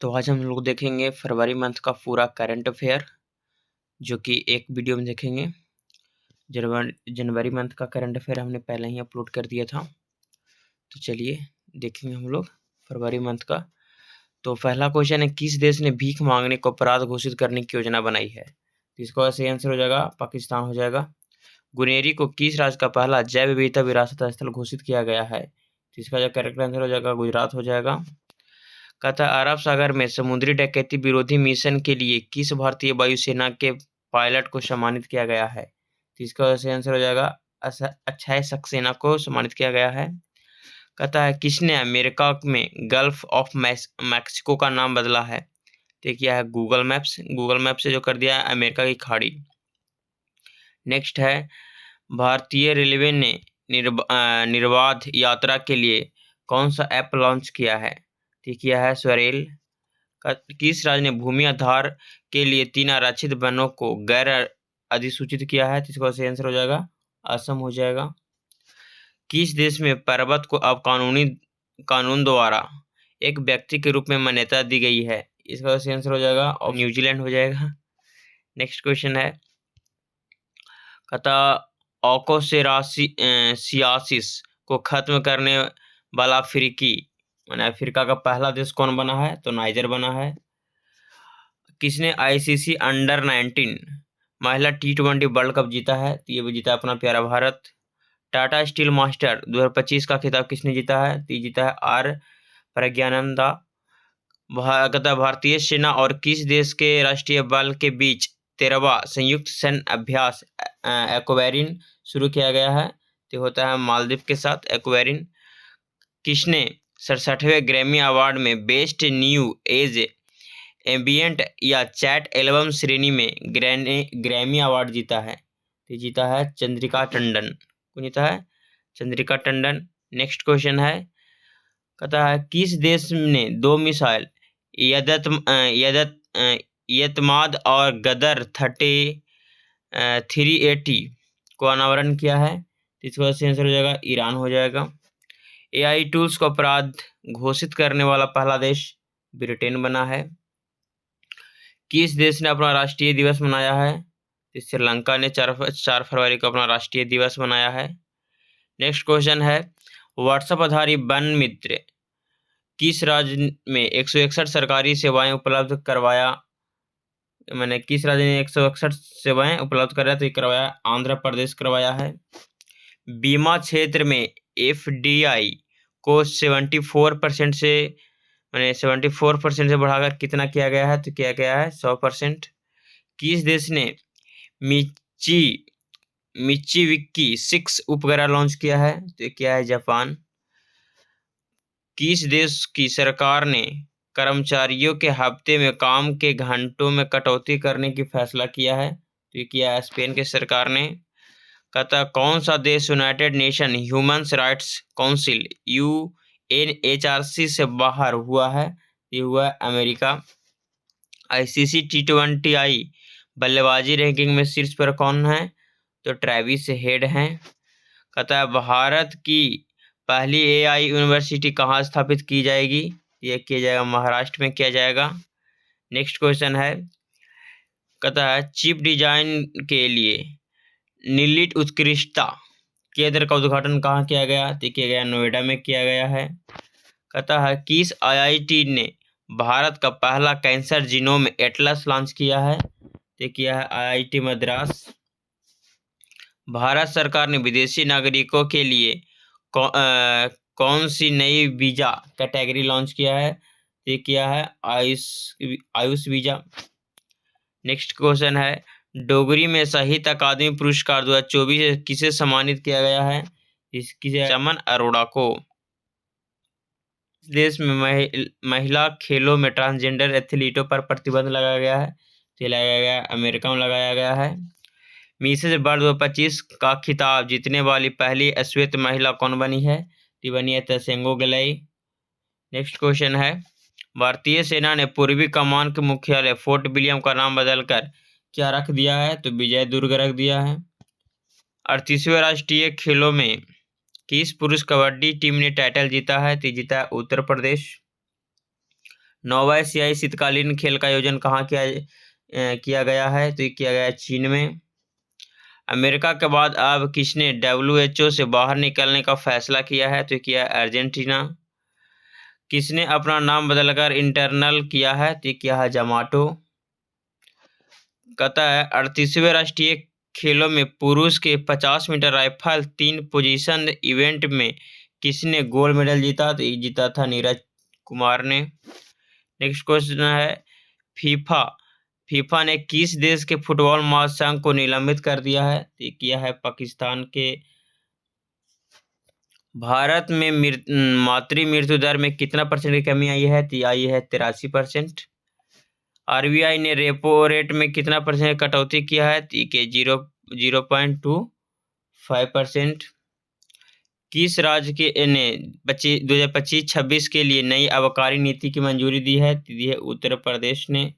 तो आज हम लोग देखेंगे फरवरी मंथ का पूरा करंट अफेयर, जो कि एक वीडियो में देखेंगे। जनवरी मंथ का करंट अफेयर हमने पहले ही अपलोड कर दिया था। तो चलिए देखेंगे हम लोग फरवरी मंथ का। तो पहला क्वेश्चन है, किस देश ने भीख मांगने को अपराध घोषित करने की योजना बनाई है? तो इसका सही आंसर हो जाएगा पाकिस्तान हो जाएगा। गुनेरी को किस राज्य का पहला जैव विविधता विरासत स्थल घोषित किया गया है? तो इसका जो करेक्ट आंसर हो जाएगा गुजरात हो जाएगा। कहता है, अरब सागर में समुद्री डकैती विरोधी मिशन के लिए किस भारतीय वायुसेना के पायलट को सम्मानित किया गया है? तो इसका सही आंसर हो जाएगा अक्षय सक्सेना को सम्मानित किया गया है। कहता है, किसने अमेरिका में गल्फ ऑफ मैक्सिको का नाम बदला है? तो किया है गूगल मैप से जो कर दिया है अमेरिका की खाड़ी। नेक्स्ट है, भारतीय रेलवे ने निर्बाध यात्रा के लिए कौन सा ऐप लॉन्च किया है? तो किया है स्वरेल। किस राज्य ने भूमि आधार के लिए 3 आरक्षित वनों को गैर अधिसूचित किया है? तो इसका सही आंसर हो जाएगा असम हो जाएगा। किस देश में पर्वत को अब कानून द्वारा एक व्यक्ति के रूप में मान्यता दी गई है? इसका सही आंसर हो जाएगा और न्यूजीलैंड हो जाएगा। नेक्स्ट क्वेश्चन है, कहता ऑकोसेरासियासिस को खत्म करने वाला अफ्रीका का पहला देश कौन बना है? तो नाइजर बना है। किसने आईसीसी अंडर 19 महिला T20 वर्ल्ड कप जीता है? तो ये भी जीता अपना प्यारा भारत। टाटा स्टील मास्टर 2025 का खिताब किसने जीता है? तो ये जीता है आर प्रज्ञानंदा। भारतीय सेना और किस देश के राष्ट्रीय बल के बीच 13वां संयुक्त सैन्य अभ्यास एक्वेरिन शुरू किया गया है? तो होता है मालदीव के साथ एक्वेरिन। किसने 67वें ग्रैमी अवार्ड में बेस्ट न्यू एज एम्बियंट या चैट एल्बम श्रेणी में ग्रैमी अवार्ड जीता है? तो जीता है चंद्रिका टंडन। कौन जीता है? चंद्रिका टंडन। नेक्स्ट क्वेश्चन है, कहता है, किस देश ने 2 मिसाइल यतमाद और गदर 380 को अनावरण किया है? तो इसका सही आंसर हो जाएगा ईरान हो जाएगा। AI टूल्स को अपराध घोषित करने वाला पहला देश ब्रिटेन बना है। किस देश ने अपना राष्ट्रीय दिवस मनाया है? तो श्रीलंका ने 4 फरवरी को अपना राष्ट्रीय दिवस मनाया है। नेक्स्ट क्वेश्चन है, व्हाट्सएप आधारित वन मित्र किस राज्य में 161 सरकारी सेवाएं उपलब्ध करवाया? किस राज्य ने 161 सेवाएं उपलब्ध कराया? तो ये करवाया आंध्र प्रदेश करवाया है। बीमा क्षेत्र में FDI को 74% से बढ़ाकर कितना किया गया है? तो किया गया है 100%। किस देश ने मिचिविकी 6 उपग्रह लॉन्च किया है? तो क्या है जापान। किस देश की सरकार ने कर्मचारियों के हफ्ते में काम के घंटों में कटौती करने की फैसला किया है? तो ये किया है स्पेन की सरकार ने। कहता कौन सा देश United nation human rights council UNHRC से बाहर हुआ है? ये हुआ है अमेरिका। ICC T20I बल्लेबाजी रैंकिंग में शीर्ष पर कौन है? तो ट्रेविस हेड हैं। कहता है, भारत की पहली AI यूनिवर्सिटी कहाँ स्थापित की जाएगी? ये किया जाएगा महाराष्ट्र में किया जाएगा। नेक्स्ट क्वेश्चन है, कहता है, चिप डिजाइन के लिए नीलिट उत्कृष्टता केंद्र का उद्घाटन कहाँ किया गया? तो किया गया नोएडा में किया गया है। कहता है, किस IIT ने भारत का पहला कैंसर जीनोम एटलस लॉन्च किया है? तो किया है IIT मद्रास। भारत सरकार ने विदेशी नागरिकों के लिए कौन सी नई वीजा कैटेगरी लॉन्च किया है? ये किया है आयुष वीजा। नेक्स्ट क्वेश्चन है, डोगरी में साहित्य अकादमी पुरस्कार 2024 किसे सम्मानित किया गया है? किसे? चमन अरोड़ा को। देश में महिला खेलों में ट्रांसजेंडर एथलीटों पर प्रतिबंध लगाया गया है? तो लगाया गया अमेरिका में लगाया गया है। मिसेज वर्ल्ड 2025 का खिताब जीतने वाली पहली श्वेत महिला कौन बनी है? तो बनी है तसेंगो गलाई। नेक्स्ट क्वेश्चन है, भारतीय सेना ने पूर्वी कमान के मुख्यालय फोर्ट विलियम का नाम बदलकर क्या रख दिया है? तो विजय दुर्ग रख दिया है। 38वें राष्ट्रीय खेलों में किस पुरुष कबड्डी टीम ने टाइटल जीता है? तो जीता है उत्तर प्रदेश। 9वां एशियाई शीतकालीन खेल का आयोजन कहाँ किया गया है? तो ये किया गया है चीन में। अमेरिका के बाद अब किसने WHO से बाहर निकलने का फैसला किया है? तो ये किया है अर्जेंटीना। किसने अपना नाम बदलकर इंटरनल किया है? तो ये किया है जोमैटो। कहता है 38वें राष्ट्रीय खेलों में पुरुष के 50 मीटर राइफल 3 पोजीशन इवेंट में किसने गोल्ड मेडल जीता? तो ये जीता था नीरज कुमार ने। नेक्स्ट क्वेश्चन है फीफा ने किस देश के फुटबॉल महासंघ को निलंबित कर दिया है? तो ये किया है पाकिस्तान के। भारत में मातृ मृत्यु दर में कितना परसेंट की कमी आई है? तो आई है 83%। RBI ने रेपो रेट में कितना परसेंट कटौती किया है? तो ये 0.25% किस राज्य के ने 2025-26 के लिए नई आबकारी नीति की मंजूरी दी है? दी है उत्तर प्रदेश ने।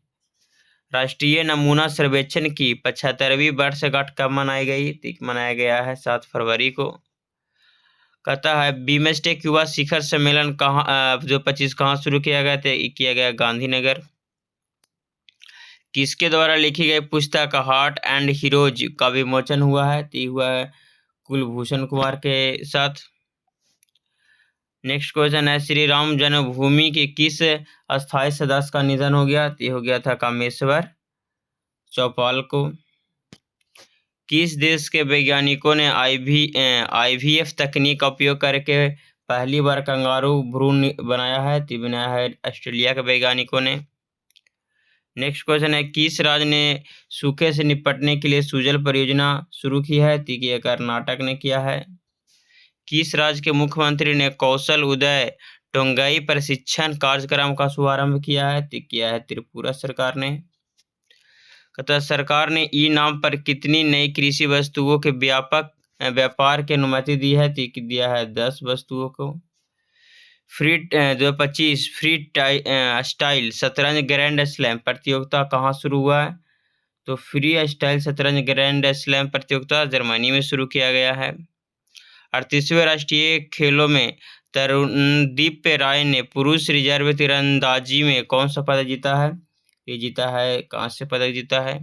राष्ट्रीय नमूना सर्वेक्षण की 75वीं वर्षगांठ कब मनाई गई? मनाया गया है 7 फरवरी को। कहता है बीमस्टेक युवा शिखर सम्मेलन कहाँ 2025 कहाँ शुरू किया गया था? किया गया गांधीनगर। किसके द्वारा लिखी गई पुस्तक हार्ट एंड हीरोज का विमोचन हुआ है? तो हुआ है कुलभूषण कुमार के साथ। नेक्स्ट क्वेश्चन है श्री राम जन्मभूमि के किस अस्थायी सदस्य का निधन हो गया? तो हो गया था कामेश्वर चौपाल को। किस देश के वैज्ञानिकों ने IVF तकनीक का उपयोग करके पहली बार कंगारू भ्रूण बनाया है? तो बनाया है ऑस्ट्रेलिया के वैज्ञानिकों ने। नेक्स्ट क्वेश्चन है किस राज्य ने सूखे से निपटने के लिए सुजल परियोजना शुरू की है? तो ये कर्नाटक ने किया है। किस राज्य के मुख्यमंत्री ने कौशल उदय टोंगई प्रशिक्षण कार्यक्रम का शुभारंभ किया है? तो किया है त्रिपुरा सरकार ने। कहता सरकार ने ई नाम पर कितनी नई कृषि वस्तुओं के व्यापक व्यापार की अनुमति दी है? तो दिया है 10 वस्तुओं को। 2025 फ्री स्टाइल शतरंज ग्रैंड स्लैम प्रतियोगिता कहाँ शुरू हुआ है? तो फ्री स्टाइल शतरंज ग्रैंड स्लैम प्रतियोगिता जर्मनी में शुरू किया गया है। 38वें राष्ट्रीय खेलों में तरुणदीप राय ने पुरुष रिजर्व तीरंदाजी में कौन सा पदक जीता है? ये जीता है कांस्य पदक जीता है।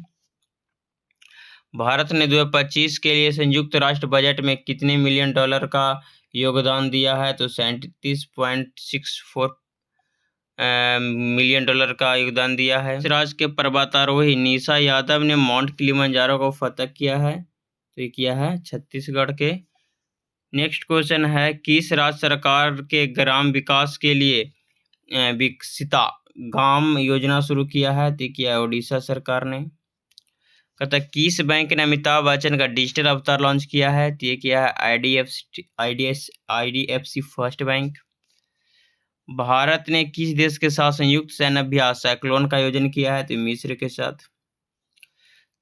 भारत ने 2025 के लिए संयुक्त राष्ट्र बजट में कितने मिलियन डॉलर का योगदान दिया है? तो 37.64 मिलियन डॉलर का योगदान दिया है। राज्य के पर्वतारोही निशा यादव ने माउंट किलिमंजारो को फतह किया है? तो ये किया है छत्तीसगढ़ के। नेक्स्ट क्वेश्चन है किस राज्य सरकार के ग्राम विकास के लिए विकसिता गांव योजना शुरू किया है? तो किया उड़ीसा सरकार ने। कहता किस बैंक ने अमिताभ बच्चन का डिजिटल अवतार लॉन्च किया है? तो ये किया है IDFC फर्स्ट बैंक। भारत ने किस देश के साथ संयुक्त सैन्य अभ्यास साइक्लोन का आयोजन किया है? तो मिस्र के साथ।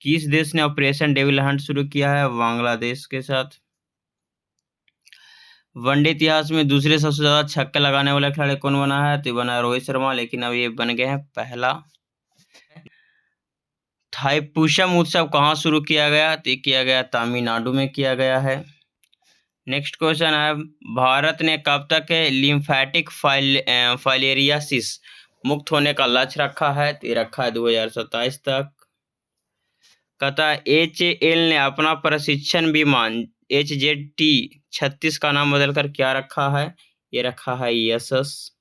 किस देश ने ऑपरेशन डेविल हंट शुरू किया है? बांग्लादेश के साथ। वनडे इतिहास में दूसरे सबसे ज्यादा छक्के लगाने वाला खिलाड़ी कौन बना है? तो बना रोहित शर्मा, लेकिन अब ये बन गए हैं पहला। थाईपुसम उत्सव कहाँ शुरू किया गया? तो किया गया तमिलनाडु में किया गया है। नेक्स्ट क्वेश्चन है भारत ने कब तक लिम्फेटिक फाइलेरियासिस मुक्त होने का लक्ष्य रखा है? तो रखा है 2027 तक। कहता HAL ने अपना प्रशिक्षण विमान HZT-36 का नाम बदलकर क्या रखा है? ये रखा है यशस।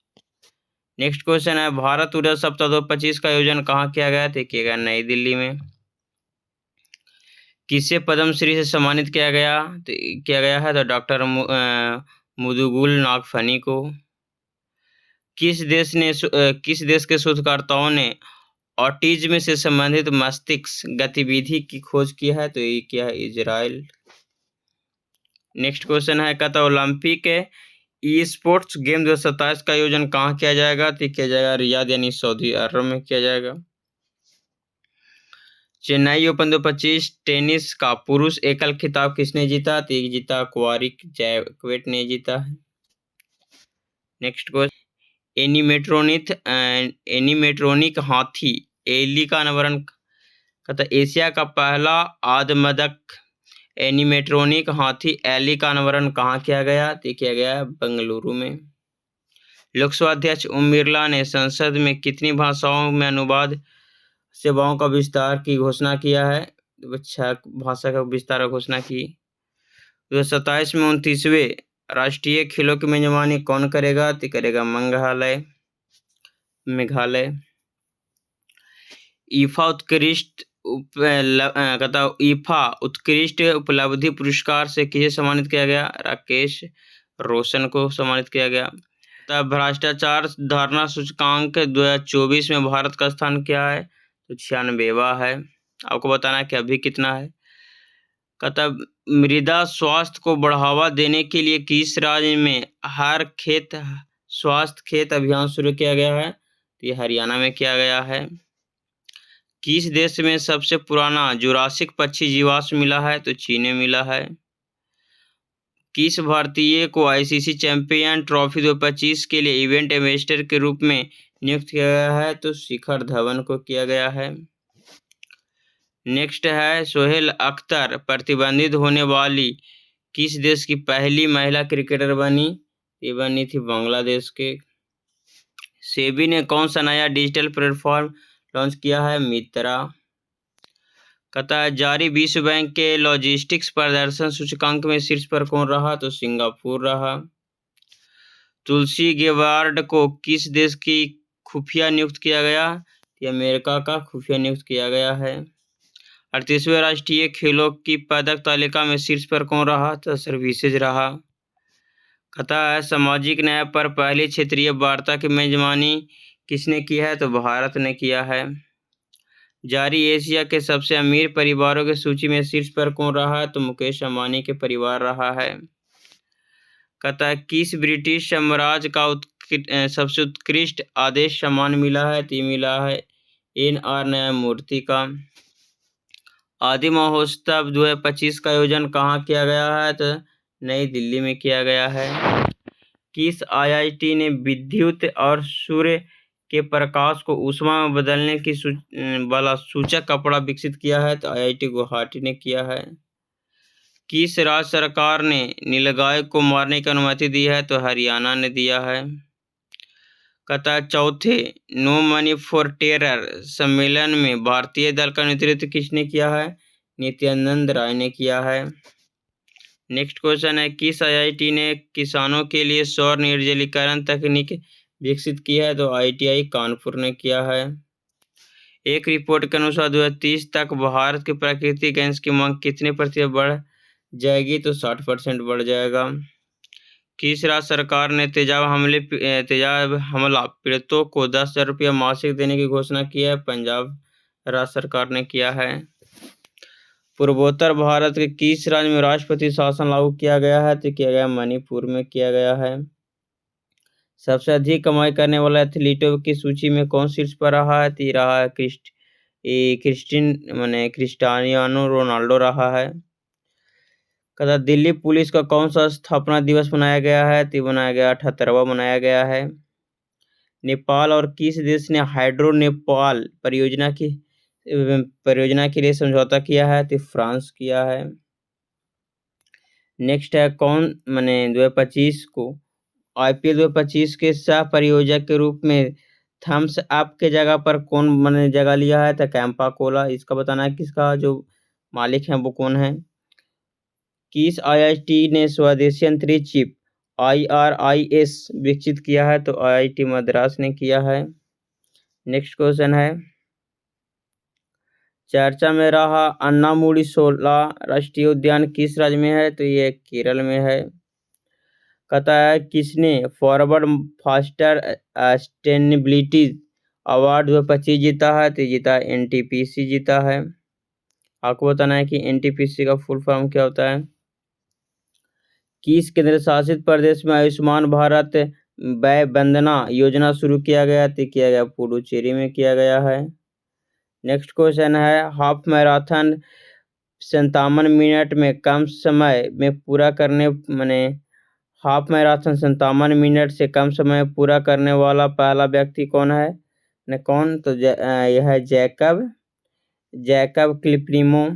नेक्स्ट क्वेश्चन है भारत ऊर्जा सप्ताह 2025 का आयोजन कहाँ किया गया? तो किया गया नई दिल्ली में। किसे पद्मश्री से सम्मानित किया गया है? तो डॉक्टर मुदुगुल नागफनी को। किस देश के शोधकर्ताओं ने ऑटिज्म से संबंधित मस्तिष्क गतिविधि की खोज की है? तो ये क्या है इजराइल। नेक्स्ट क्वेश्चन है कहता ओलंपिक ई स्पोर्ट्स गेम 2027 का आयोजन कहाँ किया जाएगा? तो किया जाएगा रियाद यानी सऊदी अरब में किया जाएगा। चेन्नई ओपन 2025 टेनिस का पुरुष एकल खिताब किसने जीता? तो जीता कुवारिक जैकवेट ने जीता है। नेक्स्ट क्वेश्चन एनिमेट्रोनिक हाथी एली का अनावरण कहता एशिया का पहला आदमदक एनिमेट्रोनिक हाथी एली का अनावरण कहाँ किया गया? तो किया गया बेंगलुरु में। लोकसभा अध्यक्ष ओम बिरला ने संसद में कितनी भाषाओं में अनुवाद सेवाओं का विस्तार की घोषणा किया है? 6 भाषा का विस्तार की घोषणा की। 2027 में 29वें राष्ट्रीय खेलों की मेजबानी कौन करेगा? तो करेगा मेघालय। ईफा उत्कृष्ट उपलब्धि पुरस्कार से किसे सम्मानित किया गया? राकेश रोशन को सम्मानित किया गया। तब भ्रष्टाचार धारणा सूचकांक 2024 में भारत का स्थान क्या है? तो 96वां है। आपको बताना है कि अभी कितना है। तब मृदा स्वास्थ्य को बढ़ावा देने के लिए किस राज्य में हर खेत स्वास्थ्य खेत अभियान शुरू किया गया है? तो ये हरियाणा में किया गया है। किस देश में सबसे पुराना जुरासिक पक्षी जीवाश्म मिला है? तो चीन में मिला है। किस भारतीय को आईसीसी चैंपियन ट्रॉफी 2025 के लिए इवेंट एम्बेसडर के रूप में नियुक्त किया गया है? तो शिखर धवन को किया गया है। नेक्स्ट है सोहेल अख्तर प्रतिबंधित होने वाली किस देश की पहली महिला क्रिकेटर बनी? ये बनी थी बांग्लादेश के। सेबी ने कौन सा नया डिजिटल प्लेटफॉर्म लॉन्च किया है? मित्रा। कहता है जारी विश्व बैंक के लॉजिस्टिक्स प्रदर्शन सूचकांक में शीर्ष पर कौन रहा? तो सिंगापुर रहा। तुलसी गेबार्ड को किस देश की खुफिया नियुक्त किया गया? ये अमेरिका का खुफिया नियुक्त किया गया है। 38वें राष्ट्रीय खेलों की पदक तालिका में शीर्ष पर कौन रहा? तो सर्विसेज रहा। कहता है सामाजिक न्याय पर पहली क्षेत्रीय वार्ता की मेजबानी किसने की है? तो भारत ने किया है। जारी एशिया के सबसे अमीर परिवारों की सूची में शीर्ष पर कौन रहा है? तो मुकेश अंबानी के परिवार रहा है। कहता है किस ब्रिटिश साम्राज्य का सबसे उत्कृष्ट आदेश सम्मान मिला है? तो मिला है NR न्यायमूर्ति का। आदि महोत्सव 2025 का आयोजन कहाँ किया गया है? तो नई दिल्ली में किया गया है। किस IIT ने विद्युत और सूर्य के प्रकाश को ऊष्मा में बदलने की वाला सूचक कपड़ा विकसित किया है? तो IIT गुवाहाटी ने किया है। किस राज्य सरकार ने नीलगाय को मारने की अनुमति दी है? तो हरियाणा ने दिया है। कहता है चौथे नो मनी फॉर टेरर सम्मेलन में भारतीय दल का नेतृत्व किसने किया है? नित्यानंद राय ने किया है। नेक्स्ट क्वेश्चन है किस IIT ने किसानों के लिए सौर निर्जलीकरण तकनीक विकसित की है? तो ITI कानपुर ने किया है। एक रिपोर्ट के अनुसार 2030 तक भारत की प्राकृतिक गैस की मांग कितने प्रतिशत बढ़ जाएगी? तो 60% बढ़ जाएगा। किस राज्य सरकार ने तेजाब हमला पीड़ितों को 10,000 रुपया मासिक देने की घोषणा की है? पंजाब राज्य सरकार ने किया है। पूर्वोत्तर भारत के किस राज्य में राष्ट्रपति शासन लागू किया गया है? तो किया गया मणिपुर में किया गया है। सबसे अधिक कमाई करने वाले एथलीटों की सूची में कौन शीर्ष पर रहा है? तो रहा है क्रिस्टियानो रोनाल्डो रहा है। कहता दिल्ली पुलिस का कौन सा स्थापना दिवस मनाया गया है? तो बनाया गया 78वां मनाया गया है। नेपाल और किस देश ने हाइड्रो नेपाल परियोजना के लिए समझौता किया है? तो फ्रांस किया है। नेक्स्ट है कौन 2025 को IPL 2025 के सह परियोजक के रूप में थम्स अप के जगह पर कौन जगह लिया है? तो कैंपा कोला। इसका बताना है किसका जो मालिक है वो कौन है। किस IIT ने स्वदेशी अंतरिक्ष चिप IRIS विकसित किया है? तो IIT मद्रास ने किया है। नेक्स्ट क्वेश्चन है चर्चा में रहा अन्नामुडी शोला राष्ट्रीय उद्यान किस राज्य में है? तो ये केरल में है। कहता है किसने फॉरवर्ड फास्टर सस्टेनेबिलिटी अवार्ड 2025 जीता है? तो जीता NTPC जीता है। आपको बताना है कि NTPC का फुल फॉर्म क्या होता है। किस केंद्र शासित प्रदेश में आयुष्मान भारत वय वंदना योजना शुरू किया गया? तो किया गया पुडुचेरी में किया गया है। नेक्स्ट क्वेश्चन है हाफ मैराथन 57 मिनट में कम समय में पूरा करने हाफ मैराथन 57 मिनट से कम समय में पूरा करने वाला पहला व्यक्ति कौन है? कौन? तो यह है जैकब क्लिप्रीमो।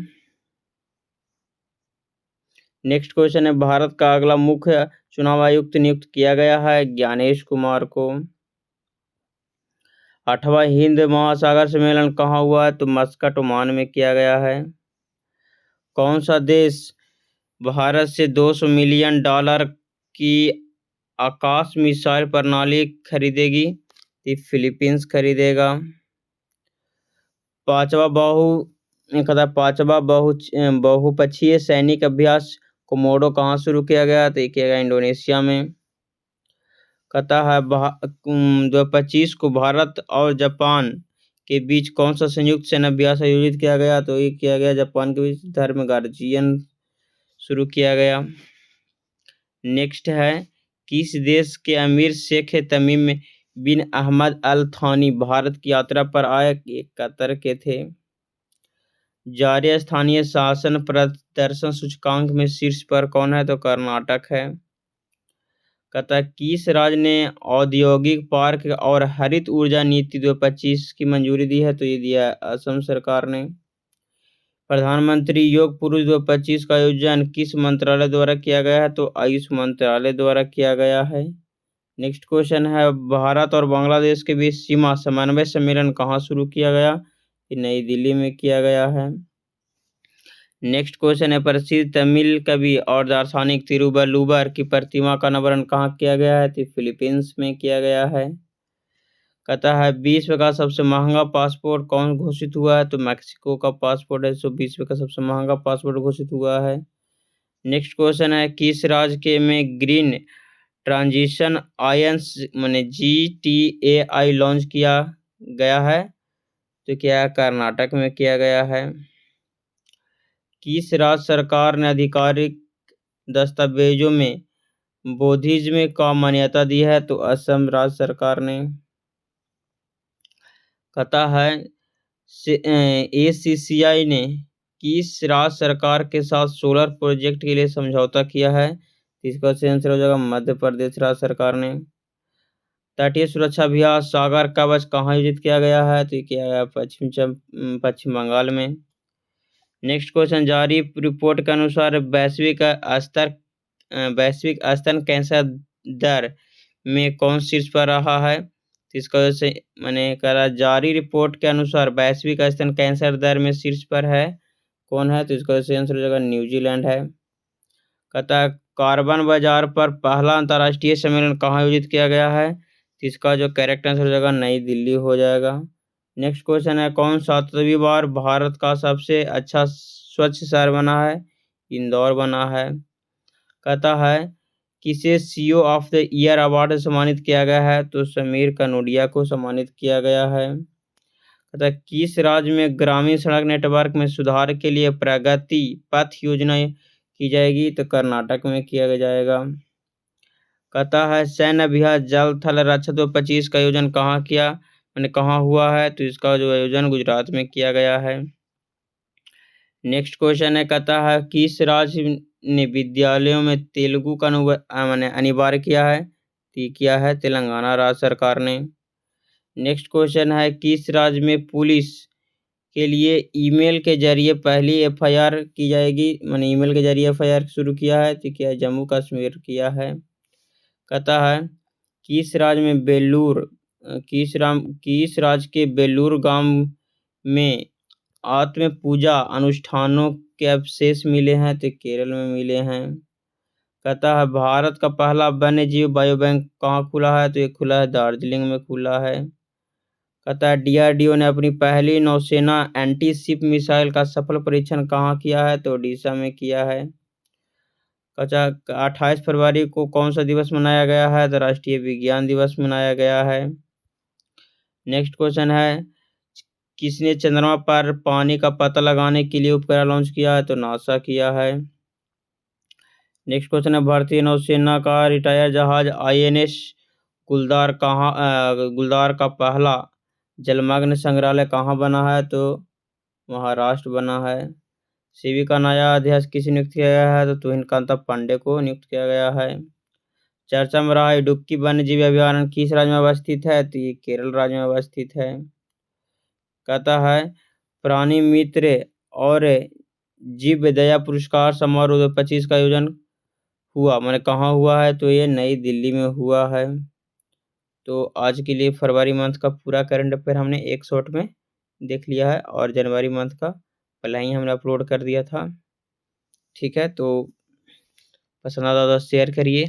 नेक्स्ट क्वेश्चन है, भारत का अगला मुख्य चुनाव आयुक्त नियुक्त किया गया है ज्ञानेश कुमार को। 8वां हिंद महासागर सम्मेलन कहाँ हुआ है? तो मस्कट, ओमान में किया गया है। कौन सा देश भारत से $200 मिलियन की आकाश मिसाइल प्रणाली खरीदेगी? तो फिलीपींस खरीदेगा। पांचवा बहुपक्षीय सैनिक अभ्यास कोमोडो कहाँ शुरू किया गया? तो ये किया गया इंडोनेशिया में। कहता है 2025 को भारत और जापान के बीच कौन सा संयुक्त सैन्य अभ्यास आयोजित किया गया? तो ये किया गया जापान के बीच धर्म गार्जियन शुरू किया गया। नेक्स्ट है, किस देश के अमीर शेख तमीम बिन अहमद अल थानी भारत की यात्रा पर आए? कतर के थे। जारी स्थानीय शासन प्रदर्शन सूचकांक में शीर्ष पर कौन है? तो कर्नाटक है। कहता है, किस राज्य ने औद्योगिक पार्क और हरित ऊर्जा नीति 2025 की मंजूरी दी है? तो ये दिया असम सरकार ने। प्रधानमंत्री योग पुरुष 2025 का आयोजन किस मंत्रालय द्वारा किया गया है? तो आयुष मंत्रालय द्वारा किया गया है। नेक्स्ट क्वेश्चन है, भारत और बांग्लादेश के बीच सीमा समन्वय सम्मेलन कहाँ शुरू किया गया? नई दिल्ली में किया गया है। नेक्स्ट क्वेश्चन है, प्रसिद्ध तमिल कवि और दार्शनिक तिरुवल्लुवर की प्रतिमा का अनावरण कहाँ किया गया है? तो फिलीपींस में किया गया है। कहता है, विश्व का सबसे महंगा पासपोर्ट कौन घोषित हुआ है? तो मैक्सिको का पासपोर्ट है, विश्व का सबसे महंगा पासपोर्ट घोषित हुआ है। नेक्स्ट क्वेश्चन है, किस राज्य के में ग्रीन ट्रांजिशन आयंस माने GTAI लॉन्च किया गया है? तो क्या है, कर्नाटक में किया गया है। किस राज्य सरकार ने आधिकारिक दस्तावेजों में बौद्धिज्म का मान्यता दी है? तो असम राज्य सरकार ने। कहता है, ACCI ने किस राज्य सरकार के साथ सोलर प्रोजेक्ट के लिए समझौता किया है? इसका आंसर हो जाएगा मध्य प्रदेश राज्य सरकार ने। तटीय सुरक्षा अभ्यास सागर कवच कहाँ आयोजित किया गया है? तो किया गया पश्चिम बंगाल में। नेक्स्ट क्वेश्चन, जारी रिपोर्ट के अनुसार वैश्विक स्तन कैंसर दर में कौन शीर्ष पर रहा है? इसका वजह मैंने कहा, जारी रिपोर्ट के अनुसार वैश्विक स्तन कैंसर दर में शीर्ष पर है कौन है? तो इसका आंसर हो जाएगा न्यूजीलैंड है। कहता है, कार्बन बाजार पर पहला अंतर्राष्ट्रीय सम्मेलन कहाँ आयोजित किया गया है? तो इसका जो करेक्ट आंसर हो जाएगा नई दिल्ली हो जाएगा। नेक्स्ट क्वेश्चन है, कौन 7वीं बार भारत का सबसे अच्छा स्वच्छ शहर बना है? इंदौर बना है। कहता है, किसे CEO of the year award से सम्मानित किया गया है? तो समीर कनोडिया को सम्मानित किया गया है। कहता है, किस राज्य में ग्रामीण सड़क नेटवर्क में सुधार के लिए प्रगति पथ योजना की जाएगी? तो कर्नाटक में किया जाएगा। कहता है, सैन्य अभ्यास जल थल रक्षा 2025 का आयोजन कहाँ हुआ है? तो इसका जो आयोजन गुजरात में किया गया है। नेक्स्ट क्वेश्चन है, कहता है, किस राज्य ने विद्यालयों में तेलुगु का अनिवार्य किया है? तो किया है तेलंगाना राज्य सरकार ने। नेक्स्ट क्वेश्चन है, किस राज्य में पुलिस के लिए ईमेल के जरिए पहली FIR की जाएगी? ईमेल के जरिए FIR शुरू किया है। तो क्या जम्मू कश्मीर किया है। कहता है, किस राज्य में किस राज्य के बेलूर गांव में आत्म पूजा अनुष्ठानों के अवशेष मिले हैं? तो केरल में मिले हैं। कहता है, भारत का पहला वन्य जीव बायो बैंक कहाँ खुला है? तो ये खुला है दार्जिलिंग में खुला है। कहता है, DRDO ने अपनी पहली नौसेना एंटी शिप मिसाइल का सफल परीक्षण कहाँ किया है? तो ओडिशा में किया है। 28 फरवरी को कौन सा दिवस मनाया गया है? तो राष्ट्रीय विज्ञान दिवस मनाया गया है। नेक्स्ट क्वेश्चन है, किसने चंद्रमा पर पानी का पता लगाने के लिए उपग्रह लॉन्च किया है? तो नासा किया है। नेक्स्ट क्वेश्चन है, भारतीय नौसेना का रिटायर जहाज INS गुलदार का पहला जलमग्न संग्रहालय कहाँ बना है? तो महाराष्ट्र बना है। सेबी का नया अध्यक्ष किसे नियुक्त किया गया है? तो तुहिन कांता पांडे को नियुक्त किया गया है। चर्चा में रहा इडुक्की वन्यजीव अभयारण्य किस राज्य में अवस्थित है? तो ये केरल राज्य में अवस्थित है। कहता है, प्राणी मित्र और जीव विद्या पुरस्कार समारोह 2025 का आयोजन हुआ, माने कहाँ हुआ है, तो ये नई दिल्ली में हुआ है। तो आज के लिए फरवरी मंथ का पूरा करंट अफेयर हमने एक शॉट में देख लिया है और जनवरी मंथ का पहले ही हमने अपलोड कर दिया था। ठीक है, तो पसंद आता तो शेयर करिए